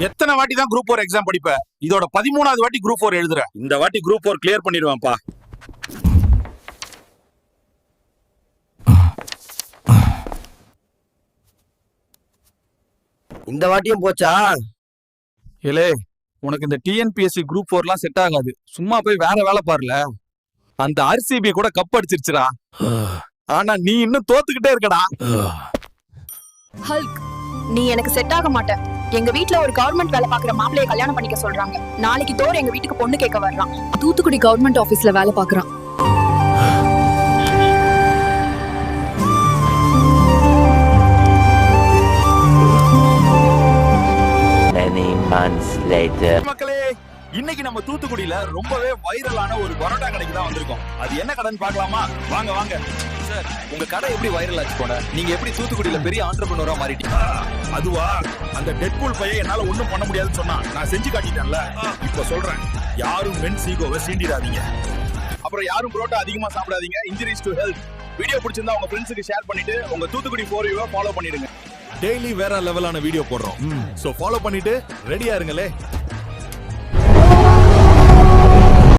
எத்தனை வாட்டி தான் குரூப் 4 எக்ஸாம் படிப்ப? இதோட 13வது வாட்டி குரூப் 4 எழுதுற. இந்த வாட்டி குரூப் 4 கிளியர் பண்ணிடுவான்ப்பா. இந்த வாட்டியும் போச்சா? ஏலே, உனக்கு இந்த டிஎன்பிஎஸ்சி குரூப் 4லாம் செட் ஆகாது. சும்மா போய் வேற வேலை பாருல. அந்த ஆர்சிபி கூட கப் அடிச்சிருச்சுடா. ஆனா நீ இன்னும் தோத்துக்கிட்டே இருக்கடா. ஹல்க், நீ எனக்கு செட் ஆக மாட்ட. எங்க வீட்ல ஒரு கவர்மெண்ட் வேலை பாக்குற மாப்பிளைய கல்யாணம் பண்ணிக்க சொல்றாங்க. நாளைக்கு தோர் எங்க வீட்டுக்கு பொண்ணு கேட்க வர்றான். தூத்துக்குடி கவர்மெண்ட் ஆபீஸ்ல வேலை பாக்குறான். Many months later. மக்களே, இன்னைக்கு நம்ம தூத்துக்குடியில ரொம்பவே வைரலான ஒரு பரோட்டா கடைக்கு தான் வந்திருக்கோம். அது என்ன கடைன்னு பார்க்கலாமா? வாங்க வாங்க. சார், உங்க கடை எப்படி வைரல் ஆச்சு போன? நீங்க எப்படி தூத்துக்குடியில பெரிய ஆண்டர்பிரனரா மாறிட்டீங்க? அதுவா, அந்த டெட்பூல் பையன் என்னால ஒண்ணும் பண்ண முடியாதுன்னு சொன்னா நான் செஞ்சு காட்டிட்டேன்ல. இப்ப சொல்றேன், யாரும் மென்ஸ் ஈகோவை சீண்டிடாதீங்க. அப்புறம் யாரும் புரோட்டா அதிகமா சாப்பிடாதீங்க. Injuries to health. வீடியோ பிடிச்சிருந்தா உங்க ஃப்ரெண்ட்ஸுக்கு ஷேர் பண்ணிட்டு உங்க தூத்துக்குடி 4U ஃபாலோ பண்ணிடுங்க. டெய்லி வேற லெவலான வீடியோ போடுறோம். சோ ஃபாலோ பண்ணிட்டு ரெடியா இருங்களே.